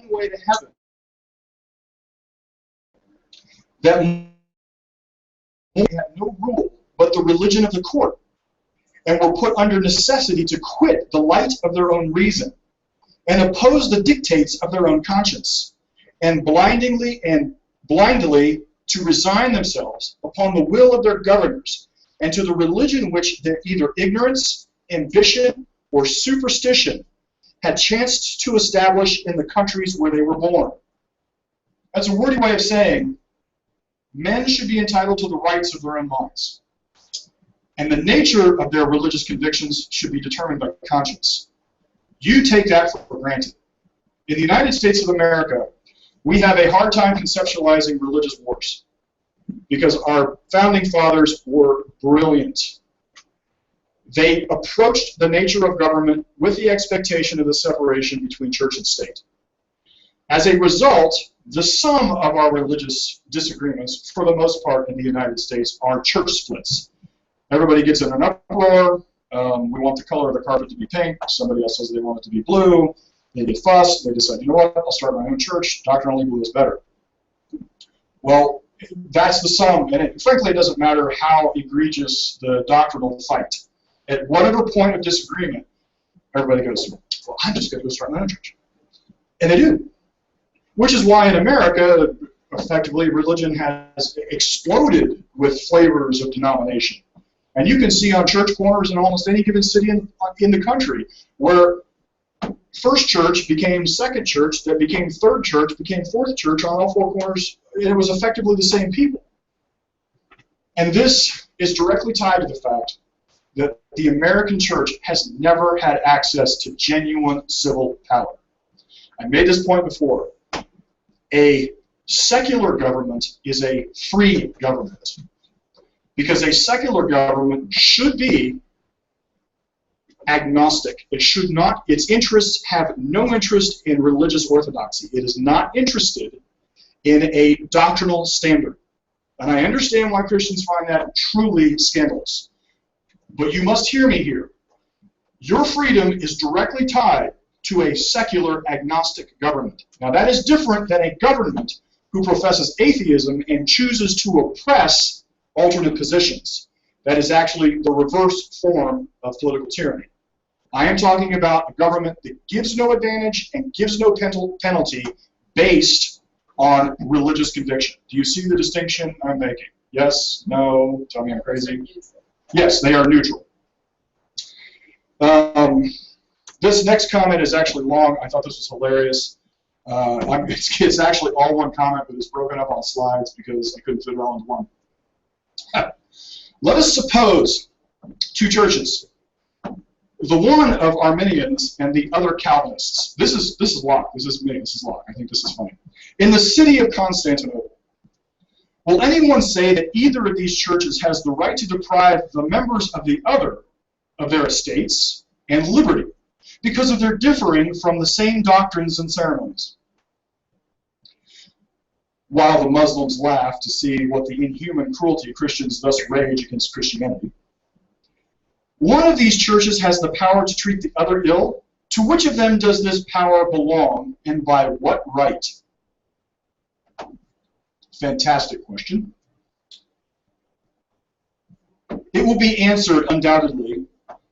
way to heaven that had no rule but the religion of the court, and were put under necessity to quit the light of their own reason, and oppose the dictates of their own conscience, and blindly to resign themselves upon the will of their governors, and to the religion which their either ignorance, ambition, or superstition had chanced to establish in the countries where they were born. That's a wordy way of saying men should be entitled to the rights of their own minds, and the nature of their religious convictions should be determined by conscience. You take that for granted. In the United States of America, we have a hard time conceptualizing religious wars because our founding fathers were brilliant. They approached the nature of government with the expectation of the separation between church and state. As a result, the sum of our religious disagreements, for the most part in the United States, are church splits. Everybody gets in an uproar. We want the color of the carpet to be pink. Somebody else says they want it to be blue. They get fussed. They decide, you know what, I'll start my own church. Doctrinally, blue is better. Well, that's the sum, and frankly, it doesn't matter how egregious the doctrinal fight. At whatever point of disagreement, everybody goes, well, I'm just going to go start my own church. And they do. Which is why in America, effectively, religion has exploded with flavors of denomination. And you can see on church corners in almost any given city in the country where first church became second church, that became third church, became fourth church on all four corners, and it was effectively the same people. And this is directly tied to the fact that the American church has never had access to genuine civil power. I made this point before. A secular government is a free government, because a secular government should be agnostic. It should not, its interests have no interest in religious orthodoxy. It is not interested in a doctrinal standard. And I understand why Christians find that truly scandalous. But you must hear me here. Your freedom is directly tied to a secular agnostic government. Now that is different than a government who professes atheism and chooses to oppress alternate positions. That is actually the reverse form of political tyranny. I am talking about a government that gives no advantage and gives no penalty based on religious conviction. Do you see the distinction I'm making? Yes? No? Tell me I'm crazy? Yes, they are neutral. This next comment is actually long. I thought this was hilarious. It's actually all one comment, but it's broken up on slides because I couldn't fit it all into one. Let us suppose two churches, the one of Arminians and the other Calvinists. This is Locke. This is me. This is Locke. I think this is funny. In the city of Constantinople, will anyone say that either of these churches has the right to deprive the members of the other of their estates and liberty because of their differing from the same doctrines and ceremonies? While the Muslims laugh to see what the inhuman cruelty Christians thus rage against Christianity. One of these churches has the power to treat the other ill. To which of them does this power belong, and by what right? Fantastic question. It will be answered, undoubtedly,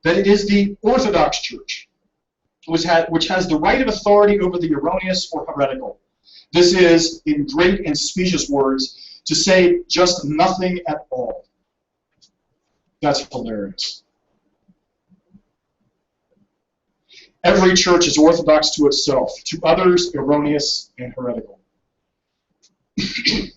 that it is the Orthodox Church, which has the right of authority over the erroneous or heretical. This is, in great and specious words, to say just nothing at all. That's hilarious. Every church is orthodox to itself, to others erroneous and heretical.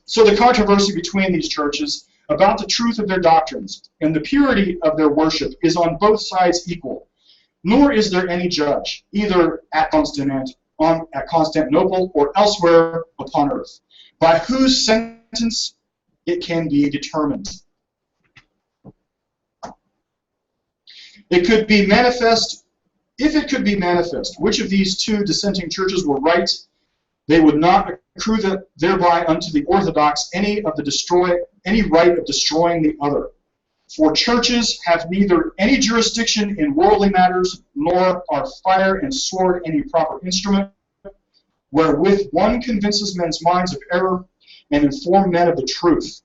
So the controversy between these churches about the truth of their doctrines and the purity of their worship is on both sides equal, nor is there any judge, either at Constantinople or elsewhere upon earth, by whose sentence it can be determined. It could be manifest, if it could be manifest, which of these two dissenting churches were right, they would not accrue thereby unto the Orthodox any right of destroying the other. For churches have neither any jurisdiction in worldly matters, nor are fire and sword any proper instrument, wherewith one convinces men's minds of error and inform men of the truth.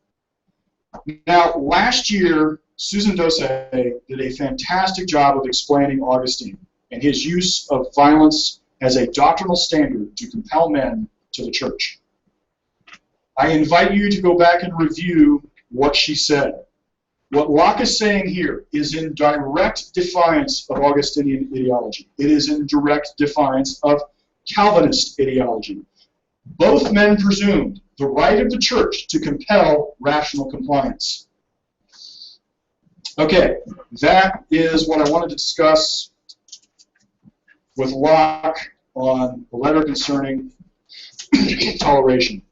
Now, last year, Susan Dose did a fantastic job of explaining Augustine and his use of violence as a doctrinal standard to compel men to the church. I invite you to go back and review what she said. What Locke is saying here is in direct defiance of Augustinian ideology. It is in direct defiance of Calvinist ideology. Both men presumed the right of the church to compel rational compliance. Okay, that is what I wanted to discuss with Locke on the letter concerning toleration.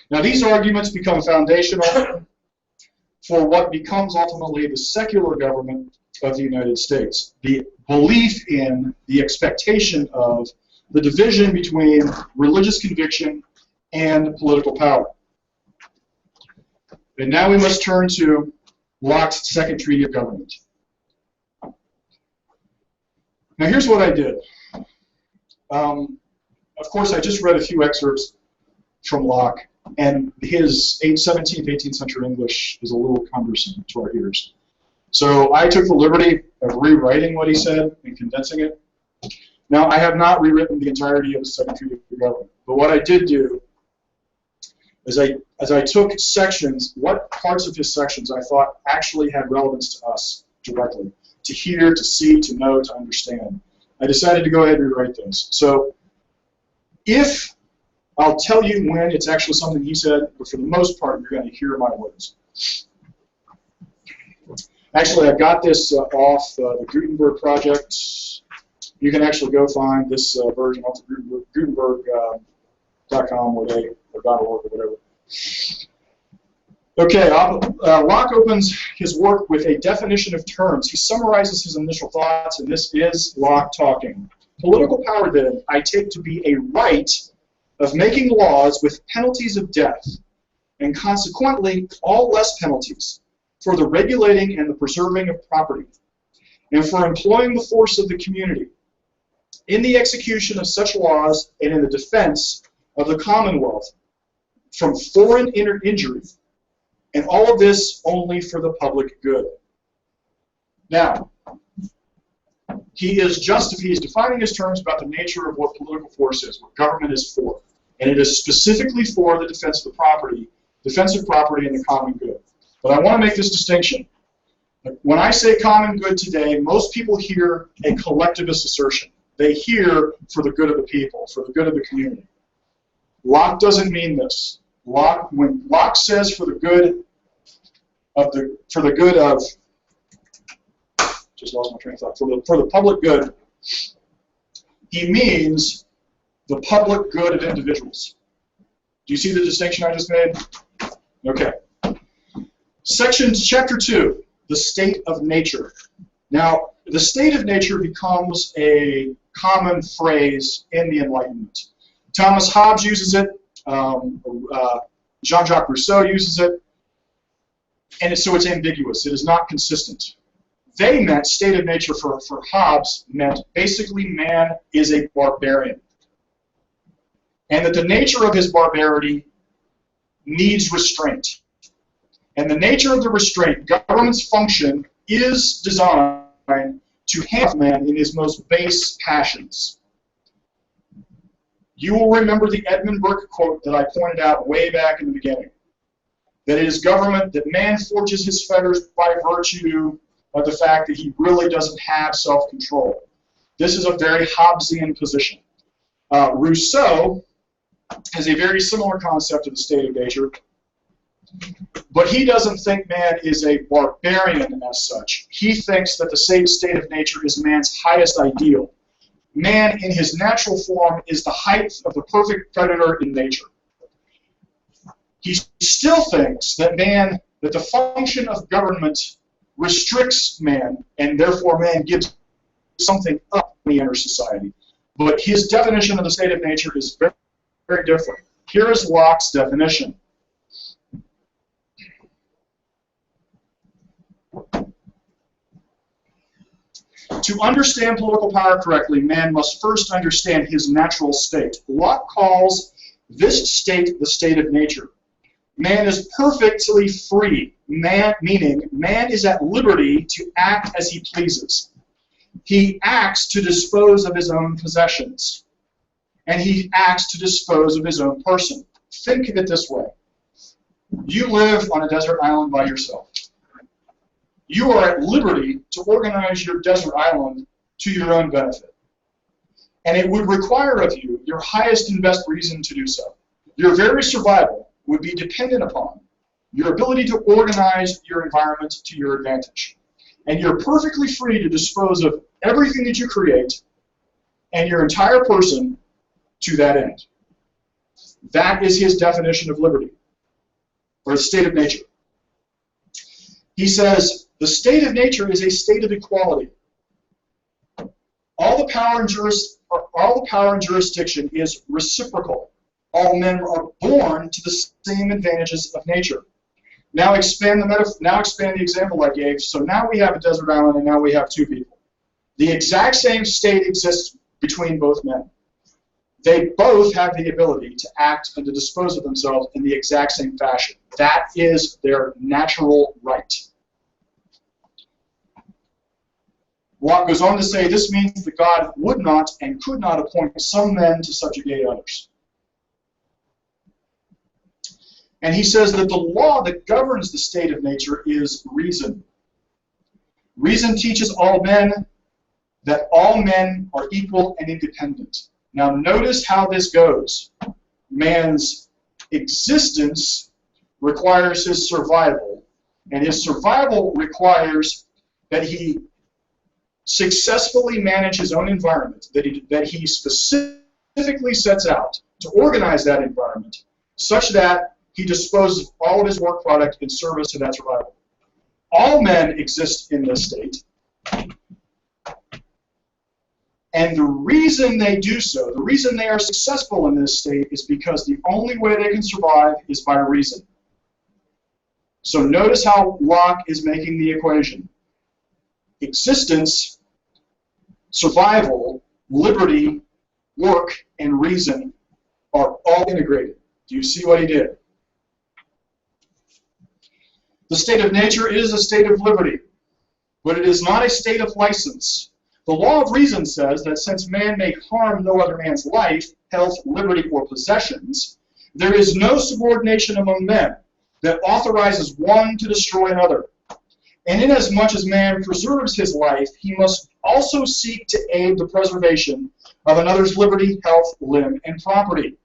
Now, these arguments become foundational for what becomes ultimately the secular government of the United States. The belief in, the expectation of, the division between religious conviction and political power. And now we must turn to Locke's Second Treaty of Government. Now here's what I did. Of course, I just read a few excerpts from Locke, and his 17th, 18th century English is a little cumbersome to our ears. So I took the liberty of rewriting what he said and condensing it. Now, I have not rewritten the entirety of the Second Treaty of Government, but what I did do is as I took sections, what parts of his sections I thought actually had relevance to us directly, to hear, to see, to know, to understand. I decided to go ahead and rewrite those. So if I'll tell you when it's actually something he said, but for the most part, you're going to hear my words. Actually, I got this off the Gutenberg project. You can actually go find this version off the Gutenberg.com or .org or whatever. Okay, Locke opens his work with a definition of terms. He summarizes his initial thoughts, and this is Locke talking. Political power, then, I take to be a right of making laws with penalties of death, and consequently all less penalties, for the regulating and the preserving of property, and for employing the force of the community, in the execution of such laws and in the defense of the Commonwealth from foreign injury, and all of this only for the public good. Now, he is defining his terms about the nature of what political force is, what government is for. And it is specifically for the defense of the property, defensive property and the common good. But I want to make this distinction. When I say common good today, most people hear a collectivist assertion. They hear for the good of the people, for the good of the community. Locke doesn't mean this. When Locke says for the good of just lost my train of thought, for the public good, he means the public good of individuals. Do you see the distinction I just made? Okay. Chapter 2, the state of nature. Now, the state of nature becomes a common phrase in the Enlightenment. Thomas Hobbes uses it, Jean-Jacques Rousseau uses it, and so it's ambiguous. It is not consistent. They meant, state of nature for Hobbes meant basically man is a barbarian, and that the nature of his barbarity needs restraint. And the nature of the restraint, government's function, is designed to handle man in his most base passions. You will remember the Edmund Burke quote that I pointed out way back in the beginning, that it is government, that man forges his fetters by virtue of the fact that he really doesn't have self-control. This is a very Hobbesian position. Rousseau has a very similar concept of the state of nature, but he doesn't think man is a barbarian as such. He thinks that the state of nature is man's highest ideal. Man in his natural form is the height of the perfect predator in nature. He still thinks that the function of government restricts man, and therefore man gives something up when he enters society. But his definition of the state of nature is very, very different. Here is Locke's definition. To understand political power correctly, man must first understand his natural state. Locke calls this state the state of nature. Man is perfectly free, meaning man is at liberty to act as he pleases. He acts to dispose of his own possessions, and he acts to dispose of his own person. Think of it this way. You live on a desert island by yourself. You are at liberty to organize your desert island to your own benefit. And it would require of you your highest and best reason to do so. Your very survival would be dependent upon your ability to organize your environment to your advantage. And you're perfectly free to dispose of everything that you create and your entire person to that end. That is his definition of liberty, or the state of nature. He says, the state of nature is a state of equality. All the power and jurisdiction is reciprocal. All men are born to the same advantages of nature. Now expand the example I gave. So now we have a desert island, and now we have two people. The exact same state exists between both men. They both have the ability to act and to dispose of themselves in the exact same fashion. That is their natural right. Locke goes on to say, this means that God would not and could not appoint some men to subjugate others. And he says that the law that governs the state of nature is reason. Reason teaches all men that all men are equal and independent. Now notice how this goes. Man's existence requires his survival, and his survival requires that he successfully manage his own environment, that he specifically sets out to organize that environment such that he disposes of all of his work product in service to that survival. All men exist in this state, and the reason they do so, the reason they are successful in this state, is because the only way they can survive is by reason. So notice how Locke is making the equation. Existence, survival, liberty, work, and reason are all integrated. Do you see what he did? The state of nature is a state of liberty, but it is not a state of license. The law of reason says that since man may harm no other man's life, health, liberty, or possessions, there is no subordination among men that authorizes one to destroy another. And inasmuch as man preserves his life, he must also seek to aid the preservation of another's liberty, health, limb, and property.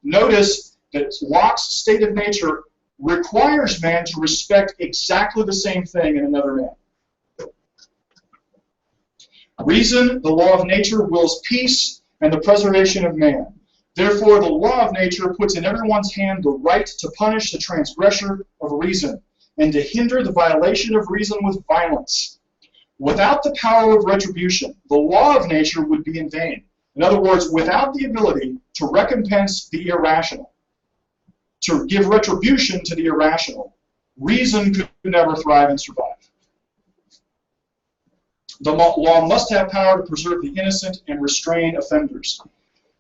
Notice that Locke's state of nature requires man to respect exactly the same thing in another man. Reason, the law of nature, wills peace and the preservation of man. Therefore, the law of nature puts in everyone's hand the right to punish the transgressor of reason and to hinder the violation of reason with violence. Without the power of retribution, the law of nature would be in vain. In other words, without the ability to recompense the irrational, to give retribution to the irrational, reason could never thrive and survive. The law must have power to preserve the innocent and restrain offenders.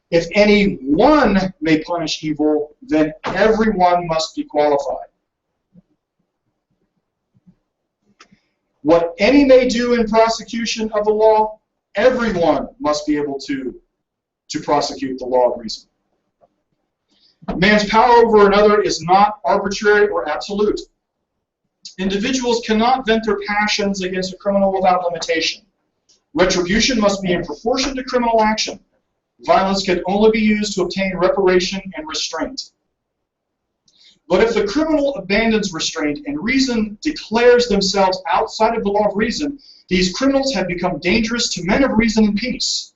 If any one may punish evil, then everyone must be qualified. What any may do in prosecution of the law, everyone must be able to prosecute the law of reason. Man's power over another is not arbitrary or absolute. Individuals cannot vent their passions against a criminal without limitation. Retribution must be in proportion to criminal action. Violence can only be used to obtain reparation and restraint. But if the criminal abandons restraint and reason declares themselves outside of the law of reason, these criminals have become dangerous to men of reason and peace.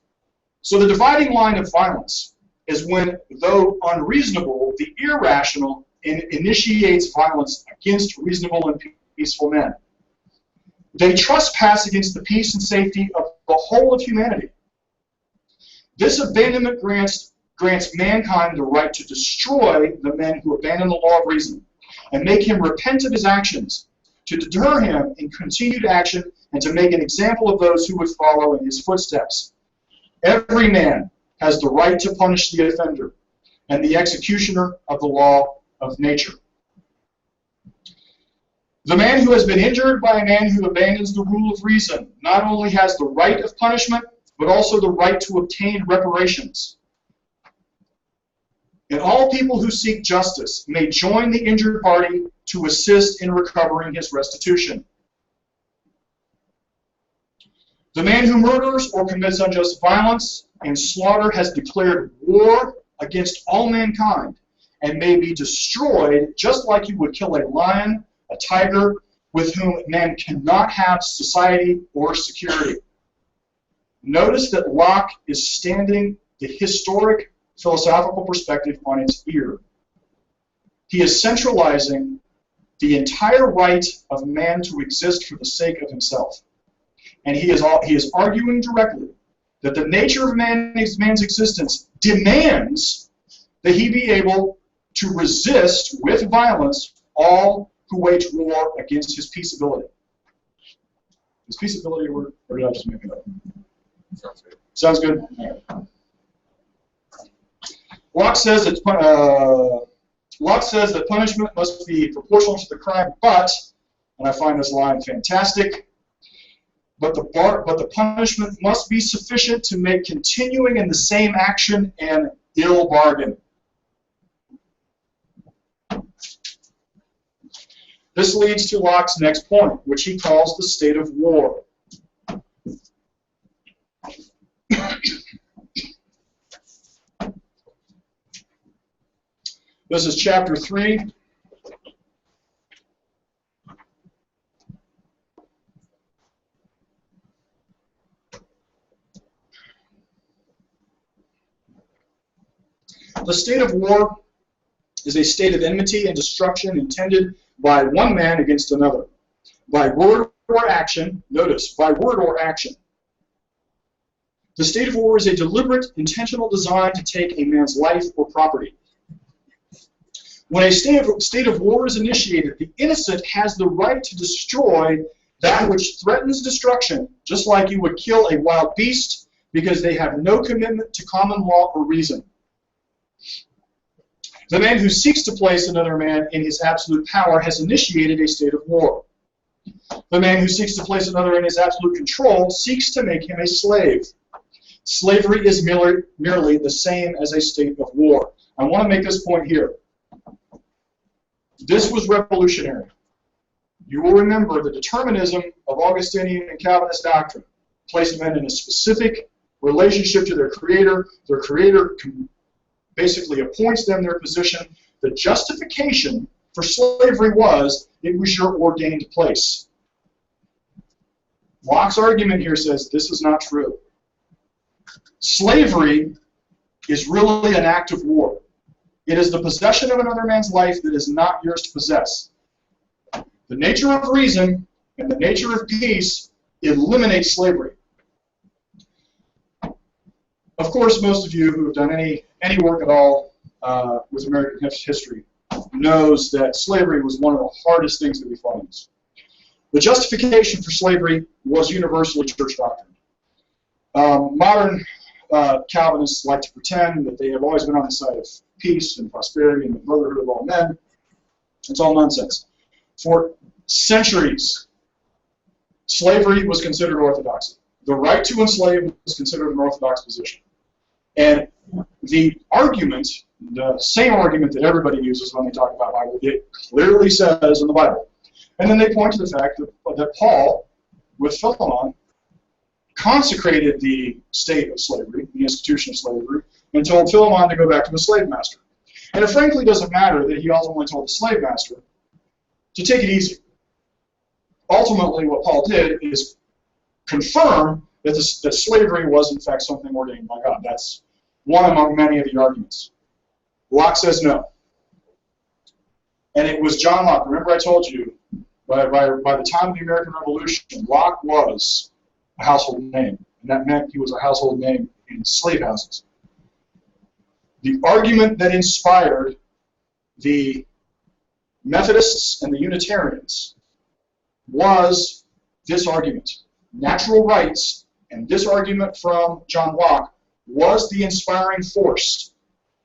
So the dividing line of violence is when, though unreasonable, the irrational initiates violence against reasonable and peaceful men. They trespass against the peace and safety of the whole of humanity. This abandonment grants mankind the right to destroy the men who abandon the law of reason and make him repent of his actions, to deter him in continued action and to make an example of those who would follow in his footsteps. Every man has the right to punish the offender and the executioner of the law of nature. The man who has been injured by a man who abandons the rule of reason not only has the right of punishment, but also the right to obtain reparations. And all people who seek justice may join the injured party to assist in recovering his restitution. The man who murders or commits unjust violence and slaughter has declared war against all mankind and may be destroyed just like you would kill a lion, a tiger, with whom man cannot have society or security. Notice that Locke is standing the historic philosophical perspective on its ear. He is centralizing the entire right of man to exist for the sake of himself. And he is arguing directly that the nature of man's existence demands that he be able to resist with violence all who wage war against his peaceability. Is peaceability a word, or did I just make it up? Sounds good. All right. Locke says that punishment must be proportional to the crime, but, and I find this line fantastic, but the punishment must be sufficient to make continuing in the same action an ill bargain. This leads to Locke's next point, which he calls the state of war. This is chapter 3. The state of war is a state of enmity and destruction intended by one man against another, by word or action. Notice, by word or action. The state of war is a deliberate, intentional design to take a man's life or property. When a state of war is initiated, the innocent has the right to destroy that which threatens destruction, just like you would kill a wild beast because they have no commitment to common law or reason. The man who seeks to place another man in his absolute power has initiated a state of war. The man who seeks to place another in his absolute control seeks to make him a slave. Slavery is merely the same as a state of war. I want to make this point here. This was revolutionary. You will remember the determinism of Augustinian and Calvinist doctrine placed men in a specific relationship to their Creator. Their Creator basically appoints them their position. The justification for slavery was it was your ordained place. Locke's argument here says this is not true. Slavery is really an act of war. It is the possession of another man's life that is not yours to possess. The nature of reason and the nature of peace eliminate slavery. Of course, most of you who have done any work at all with American history knows that slavery was one of the hardest things that we find. The justification for slavery was universally church doctrine. Modern Calvinists like to pretend that they have always been on the side of peace and prosperity and the brotherhood of all men. It's all nonsense. For centuries, slavery was considered orthodoxy. The right to enslave was considered an orthodox position. And the argument, the same argument that everybody uses when they talk about Bible, it clearly says in the Bible. And then they point to the fact that Paul, with Philemon, consecrated the state of slavery, the institution of slavery, and told Philemon to go back to the slave master. And it frankly doesn't matter that he ultimately told the slave master to take it easy. Ultimately, what Paul did is confirm that slavery was in fact something ordained by God. That's one among many of the arguments. Locke says no. And it was John Locke. Remember I told you, by the time of the American Revolution, Locke was a household name. And that meant he was a household name in slave houses. The argument that inspired the Methodists and the Unitarians was this argument. natural rights, and this argument from John Locke was the inspiring force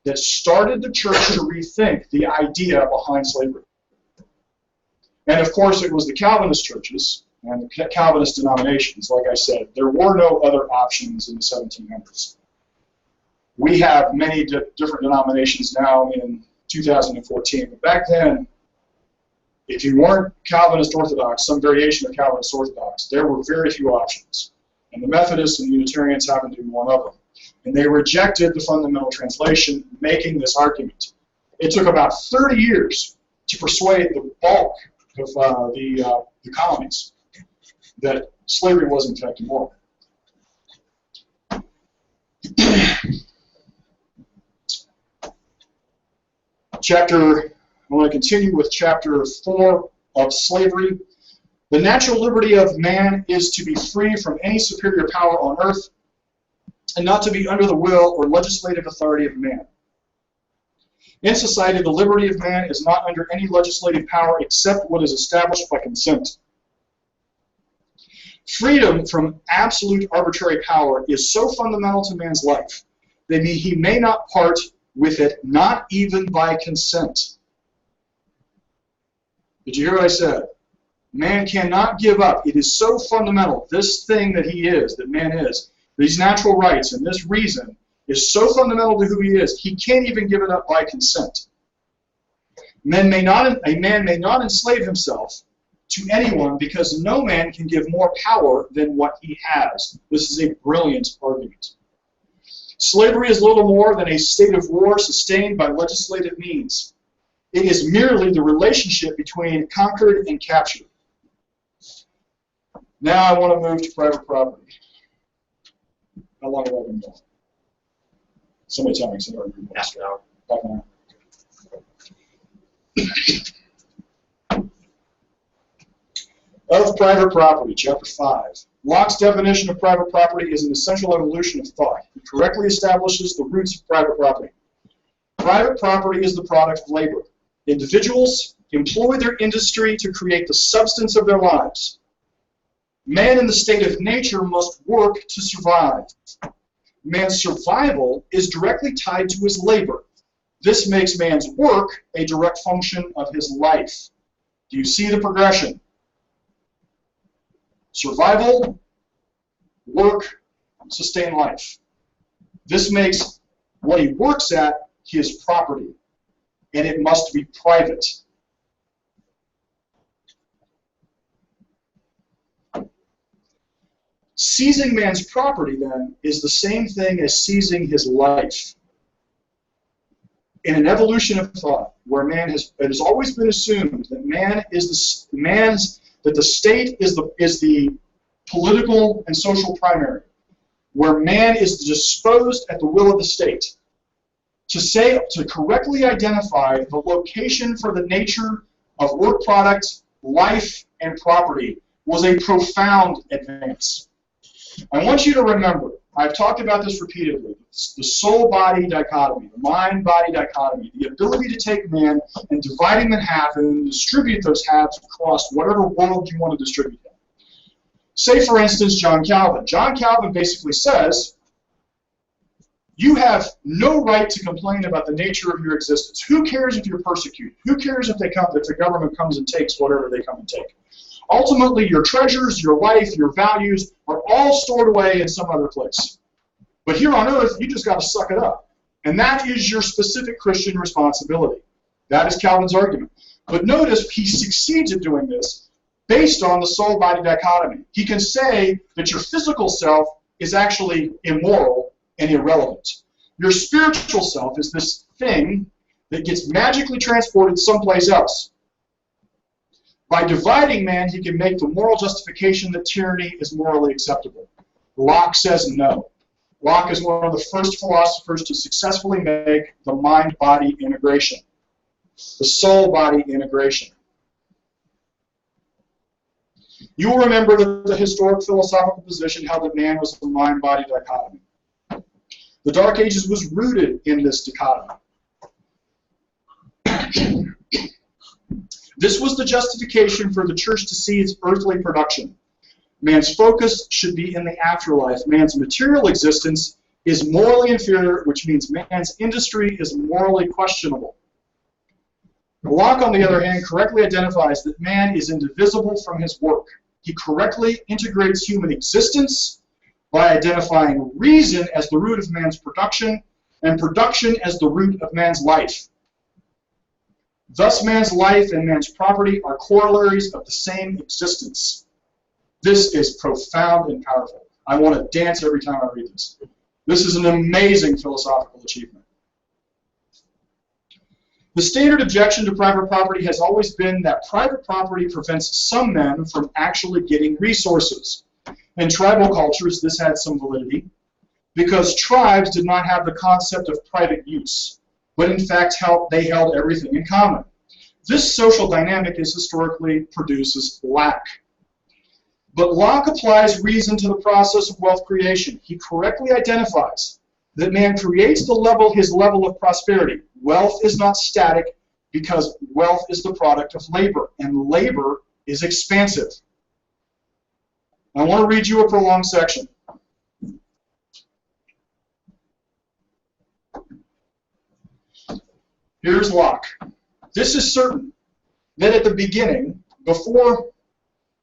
that started the church to rethink the idea behind slavery. And of course, it was the Calvinist churches and the Calvinist denominations. Like I said, there were no other options in the 1700s. We have many different denominations now in 2014, but back then, if you weren't Calvinist Orthodox, some variation of Calvinist Orthodox, there were very few options. And the Methodists and Unitarians happened to be one of them. And they rejected the fundamental translation, making this argument. It took about 30 years to persuade the bulk of the colonies that slavery was in fact immoral. I want to continue with chapter 4 of slavery. The natural liberty of man is to be free from any superior power on earth and not to be under the will or legislative authority of man. In society, the liberty of man is not under any legislative power except what is established by consent. Freedom from absolute arbitrary power is so fundamental to man's life that he may not part with it, not even by consent. Did you hear what I said? Man cannot give up. It is so fundamental. This thing that he is, that man is, these natural rights and this reason is so fundamental to who he is, he can't even give it up by consent. A man may not enslave himself to anyone because no man can give more power than what he has. This is a brilliant argument. Slavery is little more than a state of war sustained by legislative means. It is merely the relationship between conquered and captured. Now I want to move to private property. How long have I been going? Somebody tell me, because I already been half an hour. Half an hour. Of private property, chapter 5. Locke's definition of private property is an essential evolution of thought. He correctly establishes the roots of private property. Private property is the product of labor. Individuals employ their industry to create the substance of their lives. Man in the state of nature must work to survive. Man's survival is directly tied to his labor. This makes man's work a direct function of his life. Do you see the progression? Survival, work, sustain life. This makes what he works at his property, and it must be private. Seizing man's property, then, is the same thing as seizing his life. In an evolution of thought, where it has always been assumed that that the state is the political and social primary, where man is disposed at the will of the state. To correctly identify the location for the nature of work product, life, and property was a profound advance. I want you to remember, I've talked about this repeatedly, the soul-body dichotomy, the mind-body dichotomy, the ability to take man and divide him in half and distribute those halves across whatever world you want to distribute them. Say, for instance, John Calvin. John Calvin basically says, you have no right to complain about the nature of your existence. Who cares if you're persecuted? Who cares if the government comes and takes whatever they come and take? Ultimately, your treasures, your life, your values are all stored away in some other place. But here on earth, you just got to suck it up. And that is your specific Christian responsibility. That is Calvin's argument. But notice he succeeds at doing this based on the soul-body dichotomy. He can say that your physical self is actually immoral and irrelevant. Your spiritual self is this thing that gets magically transported someplace else. By dividing man, he can make the moral justification that tyranny is morally acceptable. Locke says no. Locke is one of the first philosophers to successfully make the mind-body integration, the soul-body integration. You will remember that the historic philosophical position held that man was the mind-body dichotomy. The Dark Ages was rooted in this dichotomy. This was the justification for the church to see its earthly production. Man's focus should be in the afterlife. Man's material existence is morally inferior, which means man's industry is morally questionable. Locke, on the other hand, correctly identifies that man is indivisible from his work. He correctly integrates human existence by identifying reason as the root of man's production and production as the root of man's life. Thus, man's life and man's property are corollaries of the same existence. This is profound and powerful. I want to dance every time I read this. This is an amazing philosophical achievement. The standard objection to private property has always been that private property prevents some men from actually getting resources. In tribal cultures, this had some validity because tribes did not have the concept of private use, but in fact they held everything in common. This social dynamic is historically produces lack. But Locke applies reason to the process of wealth creation. He correctly identifies that man creates his level of prosperity. Wealth is not static because wealth is the product of labor, and labor is expansive. I want to read you a prolonged section. Here's Locke. This is certain that at the beginning, before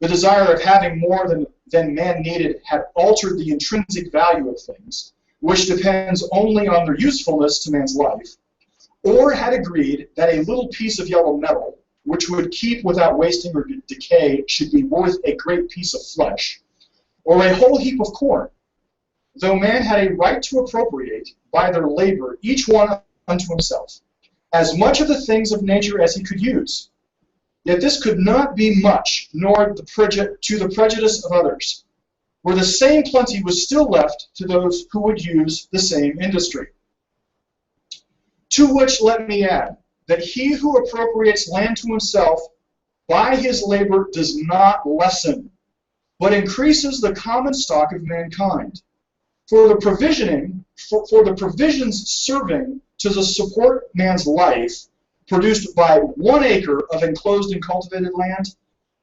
the desire of having more than man needed had altered the intrinsic value of things, which depends only on their usefulness to man's life, or had agreed that a little piece of yellow metal, which would keep without wasting or decay, should be worth a great piece of flesh, or a whole heap of corn, though man had a right to appropriate by their labor each one unto himself, as much of the things of nature as he could use. Yet this could not be much, nor to the prejudice of others, where the same plenty was still left to those who would use the same industry. To which let me add, that he who appropriates land to himself by his labor does not lessen, but increases the common stock of mankind. For the provisions serving to support man's life, produced by 1 acre of enclosed and cultivated land,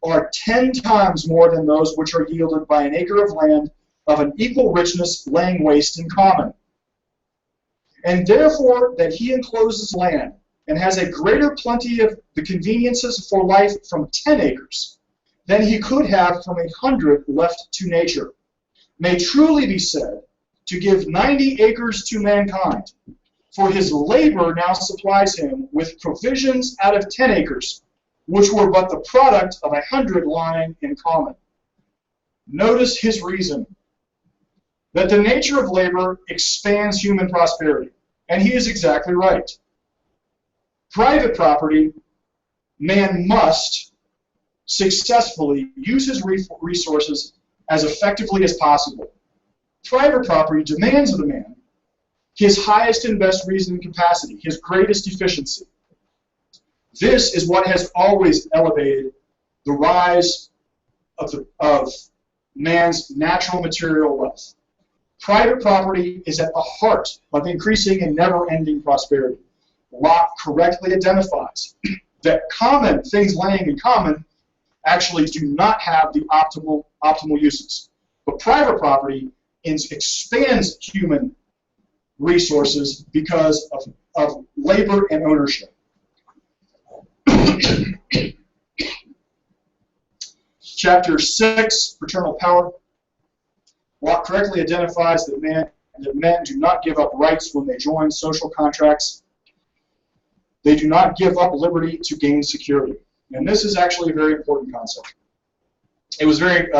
are 10 times more than those which are yielded by an acre of land of an equal richness laying waste in common. And therefore that he encloses land and has a greater plenty of the conveniences for life from 10 acres than he could have from 100 left to nature, may truly be said to give 90 acres to mankind, for his labor now supplies him with provisions out of 10 acres, which were but the product of 100 lying in common. Notice his reason, that the nature of labor expands human prosperity, and he is exactly right. Private property, man must successfully use his resources as effectively as possible. Private property demands of the man his highest and best reasoning capacity, his greatest efficiency. This is what has always elevated the rise of man's natural material wealth. Private property is at the heart of increasing and never-ending prosperity. Locke correctly identifies that common things laying in common actually do not have the optimal uses. But private property expands human resources because of labor and ownership. Chapter 6, Paternal Power. Locke correctly identifies that men do not give up rights when they join social contracts. They do not give up liberty to gain security. And this is actually a very important concept. It was very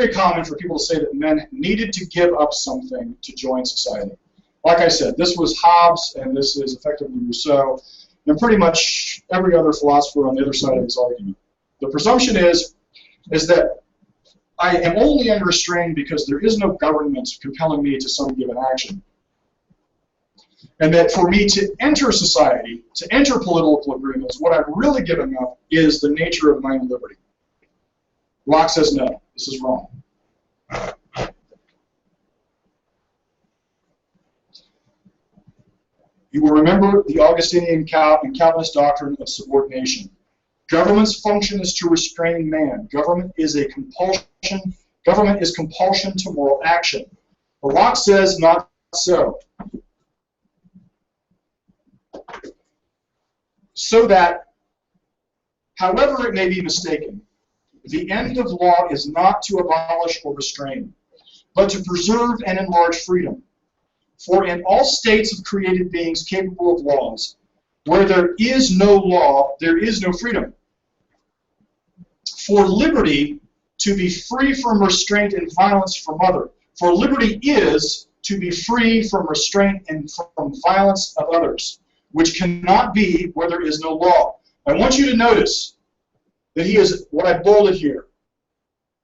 common for people to say that men needed to give up something to join society. Like I said, this was Hobbes, and this is effectively Rousseau, and pretty much every other philosopher on the other side of this argument. The presumption is that I am only unrestrained because there is no government compelling me to some given action. And that for me to enter society, to enter political agreements, what I'm really giving up is the nature of my own liberty. Locke says no, this is wrong. You will remember the Augustinian and Calvinist doctrine of subordination. Government's function is to restrain man. Government is compulsion to moral action. But Locke says not so. So that, however it may be mistaken, the end of law is not to abolish or restrain, but to preserve and enlarge freedom. For in all states of created beings capable of laws, where there is no law, there is no freedom. For liberty to be free from restraint and violence from other. For liberty is to be free from restraint and from violence of others, which cannot be where there is no law. I want you to notice that he is, what I bolded here,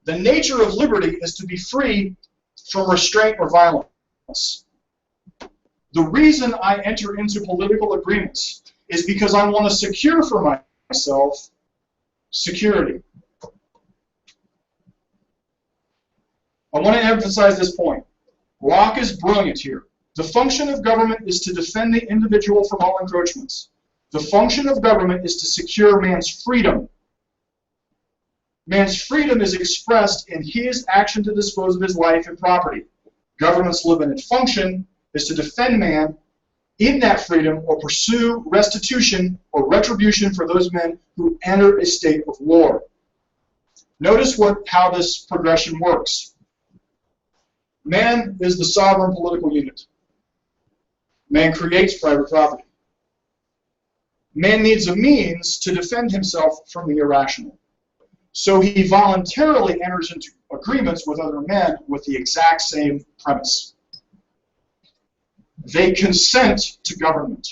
the nature of liberty is to be free from restraint or violence. The reason I enter into political agreements is because I want to secure for myself security. I want to emphasize this point. Locke is brilliant here. The function of government is to defend the individual from all encroachments. The function of government is to secure man's freedom. Man's freedom is expressed in his action to dispose of his life and property. Government's limited function is to defend man in that freedom or pursue restitution or retribution for those men who enter a state of war. Notice how this progression works. Man is the sovereign political unit. Man creates private property. Man needs a means to defend himself from the irrational. So he voluntarily enters into agreements with other men with the exact same premise. They consent to government.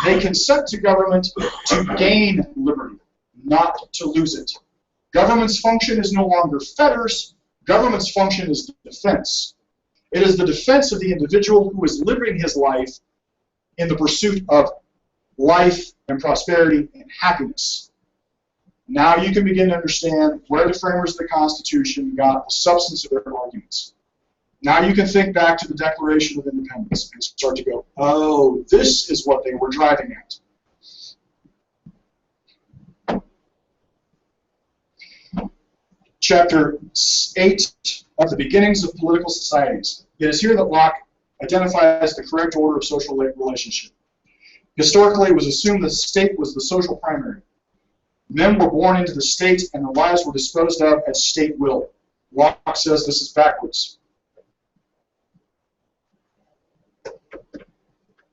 They consent to government to gain liberty, not to lose it. Government's function is no longer fetters. Government's function is defense. It is the defense of the individual who is living his life in the pursuit of life and prosperity and happiness. Now you can begin to understand where the framers of the Constitution got the substance of their arguments. Now you can think back to the Declaration of Independence and start to go, oh, this is what they were driving at. Chapter 8 of the Beginnings of Political Societies. It is here that Locke identifies the correct order of social relationship. Historically, it was assumed that the state was the social primary. Men were born into the state and their lives were disposed of at state will. Locke says this is backwards.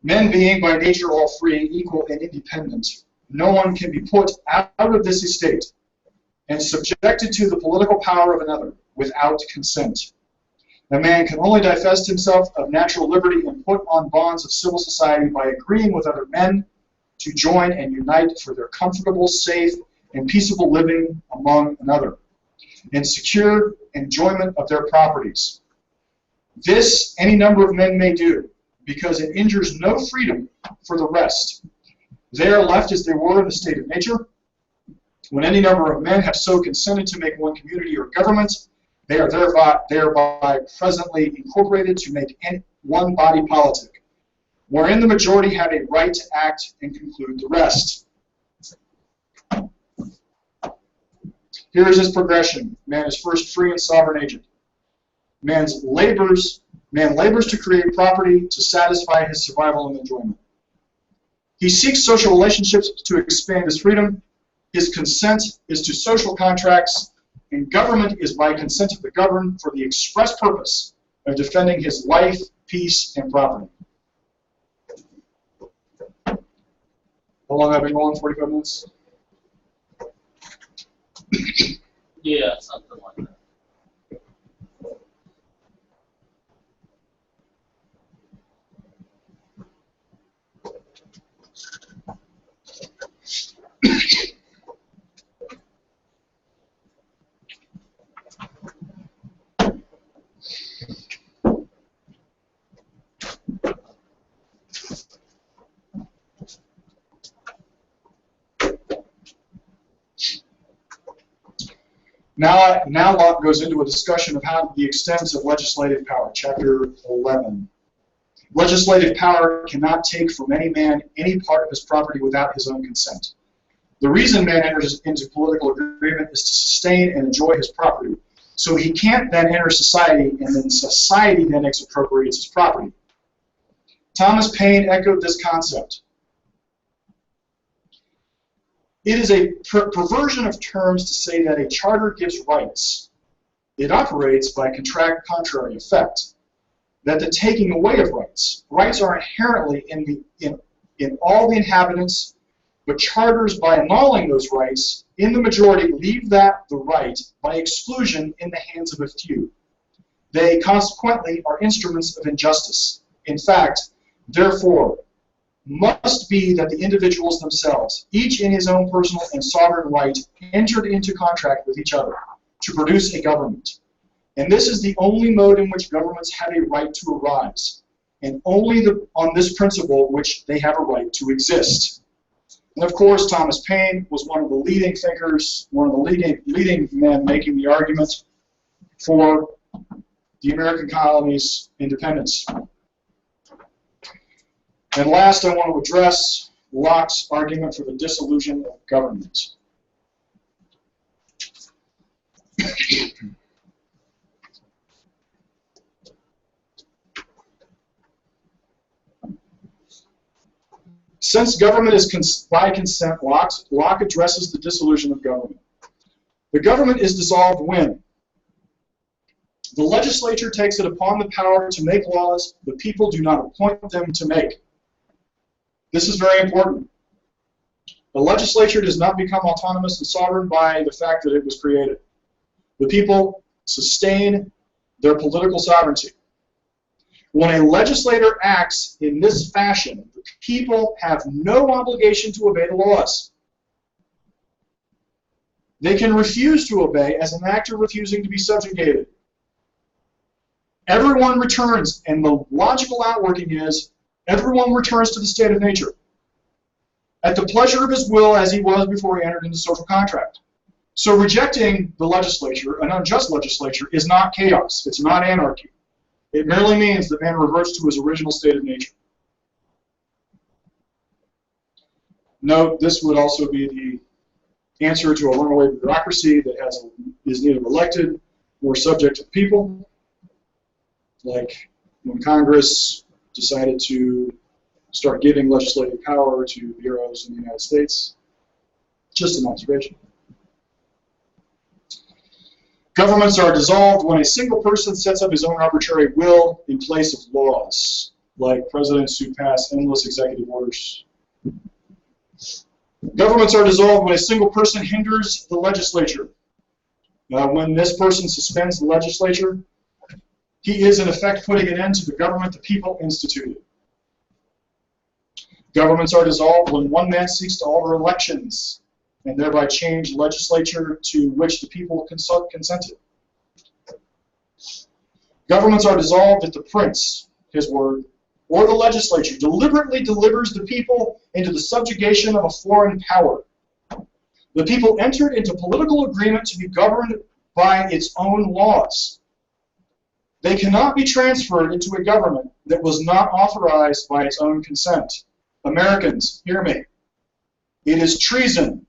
Men being by nature all free, equal, and independent, no one can be put out of this estate and subjected to the political power of another without consent. A man can only divest himself of natural liberty and put on bonds of civil society by agreeing with other men to join and unite for their comfortable, safe, and peaceable living among another, and secure enjoyment of their properties. This any number of men may do, because it injures no freedom for the rest. They are left as they were in the state of nature. When any number of men have so consented to make one community or government, they are thereby presently incorporated to make one body politic, wherein the majority have a right to act and conclude the rest. Here is his progression. Man is first free and sovereign agent. Man labors to create property to satisfy his survival and enjoyment. He seeks social relationships to expand his freedom. His consent is to social contracts, and government is by consent of the governed for the express purpose of defending his life, peace, and property. How long have I been going? 45 minutes? Yeah, something like that. Now Locke goes into a discussion of how the extent of legislative power, chapter 11. Legislative power cannot take from any man any part of his property without his own consent. The reason man enters into political agreement is to sustain and enjoy his property. So he can't then enter society, and then society then expropriates his property. Thomas Paine echoed this concept. It is a perversion of terms to say that a charter gives rights. It operates by contrary effect, that the taking away of rights. Rights are inherently in all the inhabitants, but charters, by annulling those rights, in the majority leave the right by exclusion in the hands of a few. They consequently are instruments of injustice. In fact, therefore, must be that the individuals themselves, each in his own personal and sovereign right, entered into contract with each other to produce a government. And this is the only mode in which governments have a right to arise, and only on this principle which they have a right to exist. And of course, Thomas Paine was one of the leading thinkers, one of the leading men making the argument for the American colonies' independence. And last, I want to address Locke's argument for the dissolution of government. Since government is by consent, Locke addresses the dissolution of government. The government is dissolved when the legislature takes it upon the power to make laws the people do not appoint them to make. This is very important. The legislature does not become autonomous and sovereign by the fact that it was created. The people sustain their political sovereignty. When a legislator acts in this fashion, the people have no obligation to obey the laws. They can refuse to obey as an actor refusing to be subjugated. Everyone returns, and the logical outworking is everyone returns to the state of nature, at the pleasure of his will as he was before he entered into social contract. So rejecting the legislature, an unjust legislature, is not chaos. It's not anarchy. It merely means that man reverts to his original state of nature. Note, this would also be the answer to a runaway bureaucracy that is neither elected nor subject to the people, like when Congress decided to start giving legislative power to bureaus in the United States. Just an observation. Governments are dissolved when a single person sets up his own arbitrary will in place of laws, like presidents who pass endless executive orders. Governments are dissolved when a single person hinders the legislature. When this person suspends the legislature, he is in effect putting an end to the government the people instituted. Governments are dissolved when one man seeks to alter elections and thereby change legislature to which the people consented. Governments are dissolved if the prince, his word, or the legislature deliberately delivers the people into the subjugation of a foreign power. The people entered into political agreement to be governed by its own laws. They cannot be transferred into a government that was not authorized by its own consent. Americans, hear me. It is treason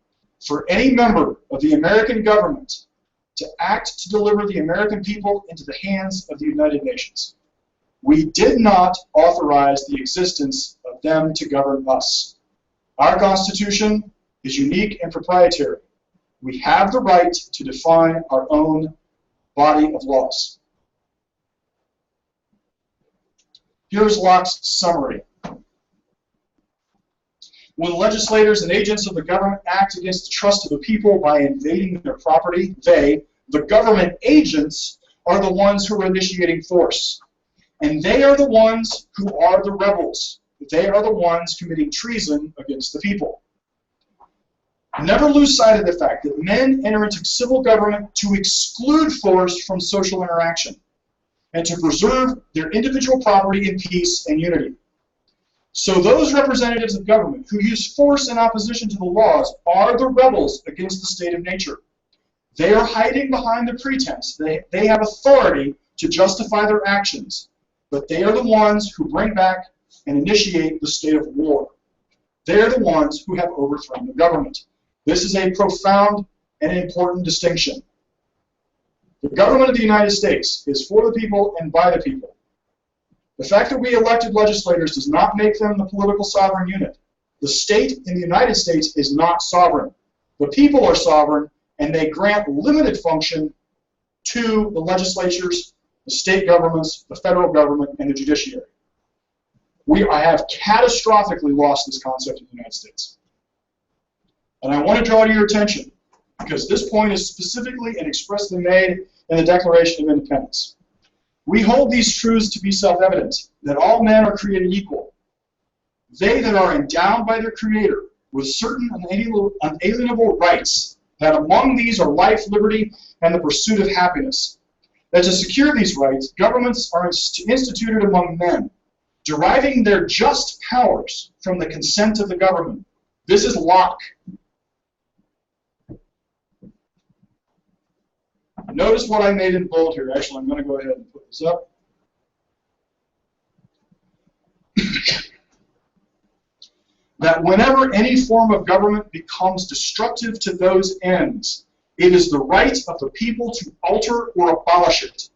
for any member of the American government to act to deliver the American people into the hands of the United Nations. We did not authorize the existence of them to govern us. Our Constitution is unique and proprietary. We have the right to define our own body of laws. Here's Locke's summary. When legislators and agents of the government act against the trust of the people by invading their property, they, the government agents, are the ones who are initiating force. And they are the ones who are the rebels. They are the ones committing treason against the people. Never lose sight of the fact that men enter into civil government to exclude force from social interaction and to preserve their individual property in peace and unity. So those representatives of government who use force in opposition to the laws are the rebels against the state of nature. They are hiding behind the pretense they have authority to justify their actions, but they are the ones who bring back and initiate the state of war. They are the ones who have overthrown the government. This is a profound and important distinction. The government of the United States is for the people and by the people. The fact that we elected legislators does not make them the political sovereign unit. The state in the United States is not sovereign. The people are sovereign, and they grant limited function to the legislatures, the state governments, the federal government, and the judiciary. I have catastrophically lost this concept in the United States. And I want to draw to your attention, because this point is specifically and expressly made in the Declaration of Independence. We hold these truths to be self-evident, that all men are created equal. They that are endowed by their Creator with certain unalienable rights, that among these are life, liberty, and the pursuit of happiness. That to secure these rights, governments are instituted among men, deriving their just powers from the consent of the government. This is Locke. Notice what I made in bold here. Actually, I'm going to go ahead and put this up. That whenever any form of government becomes destructive to those ends, it is the right of the people to alter or abolish it,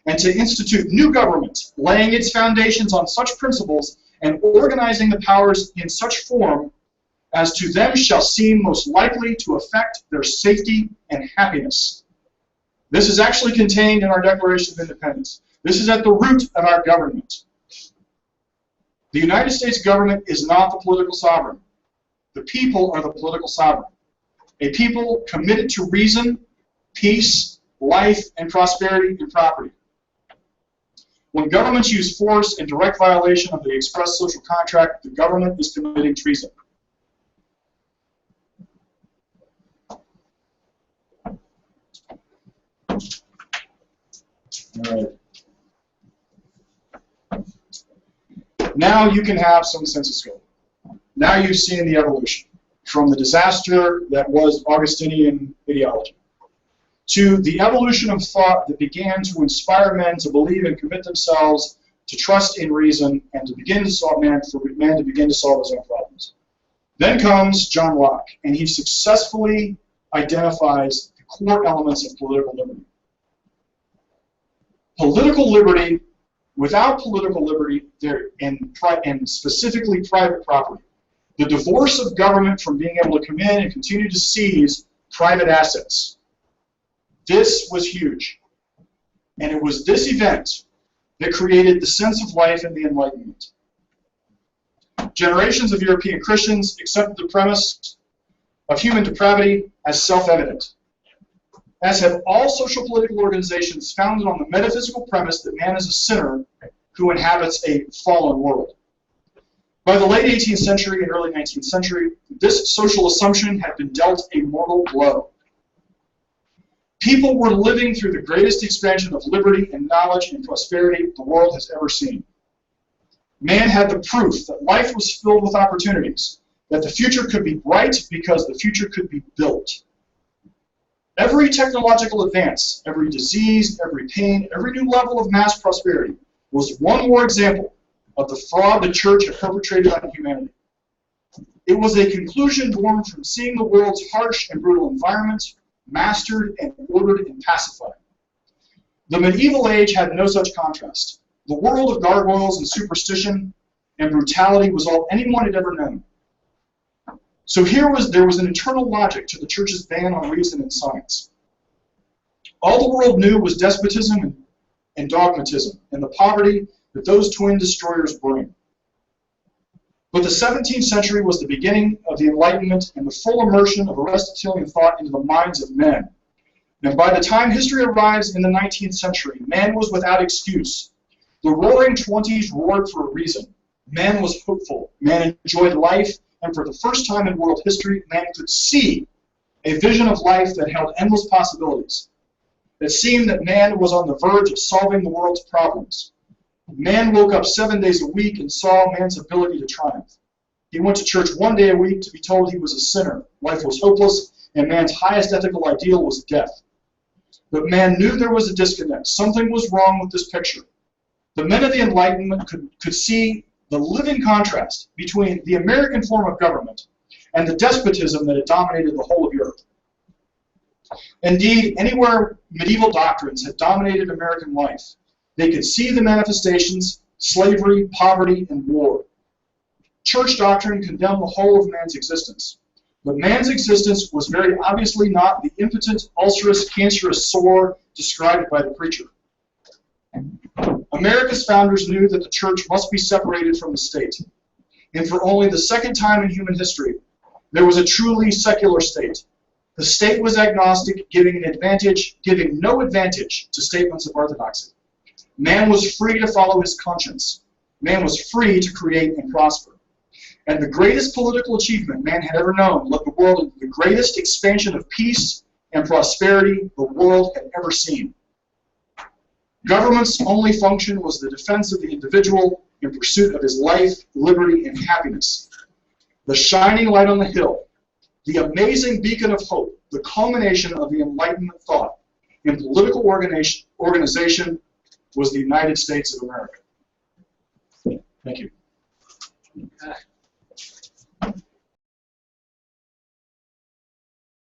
and to institute new government, laying its foundations on such principles and organizing the powers in such form as to them shall seem most likely to affect their safety and happiness. This is actually contained in our Declaration of Independence. This is at the root of our government. The United States government is not the political sovereign. The people are the political sovereign. A people committed to reason, peace, life, and prosperity and property. When governments use force in direct violation of the express social contract, the government is committing treason. All right. Now you can have some sense of scope. Now you've seen the evolution from the disaster that was Augustinian ideology to the evolution of thought that began to inspire men to believe and commit themselves to trust in reason and to begin to solve man to begin to solve his own problems. Then comes John Locke, and he successfully identifies the core elements of political liberty. Political liberty, without political liberty, and specifically private property, the divorce of government from being able to come in and continue to seize private assets. This was huge. And it was this event that created the sense of life and the Enlightenment. Generations of European Christians accepted the premise of human depravity as self-evident, as have all social political organizations founded on the metaphysical premise that man is a sinner who inhabits a fallen world. By the late 18th century and early 19th century, this social assumption had been dealt a mortal blow. People were living through the greatest expansion of liberty and knowledge and prosperity the world has ever seen. Man had the proof that life was filled with opportunities, that the future could be bright because the future could be built. Every technological advance, every disease, every pain, every new level of mass prosperity was one more example of the fraud the church had perpetrated on humanity. It was a conclusion born from seeing the world's harsh and brutal environment mastered and ordered and pacified. The medieval age had no such contrast. The world of gargoyles and superstition and brutality was all anyone had ever known. So there was an eternal logic to the church's ban on reason and science. All the world knew was despotism and dogmatism, and the poverty that those twin destroyers bring. But the 17th century was the beginning of the Enlightenment and the full immersion of Aristotelian thought into the minds of men. And by the time history arrives in the 19th century, man was without excuse. The roaring 20s roared for a reason. Man was hopeful. Man enjoyed life, and for the first time in world history, man could see a vision of life that held endless possibilities. It seemed that man was on the verge of solving the world's problems. Man woke up 7 days a week and saw man's ability to triumph. He went to church 1 day a week to be told he was a sinner, life was hopeless, and man's highest ethical ideal was death. But man knew there was a disconnect. Something was wrong with this picture. The men of the Enlightenment could see the living contrast between the American form of government and the despotism that had dominated the whole of Europe. Indeed, anywhere medieval doctrines had dominated American life, they could see the manifestations: slavery, poverty, and war. Church doctrine condemned the whole of man's existence. But man's existence was very obviously not the impotent, ulcerous, cancerous sore described by the preacher. America's founders knew that the church must be separated from the state. And for only the second time in human history, there was a truly secular state. The state was agnostic, giving no advantage to statements of orthodoxy. Man was free to follow his conscience. Man was free to create and prosper. And the greatest political achievement man had ever known led the world into the greatest expansion of peace and prosperity the world had ever seen. Government's only function was the defense of the individual in pursuit of his life, liberty, and happiness. The shining light on the hill, the amazing beacon of hope, the culmination of the Enlightenment thought in political organization was the United States of America. Thank you. Okay.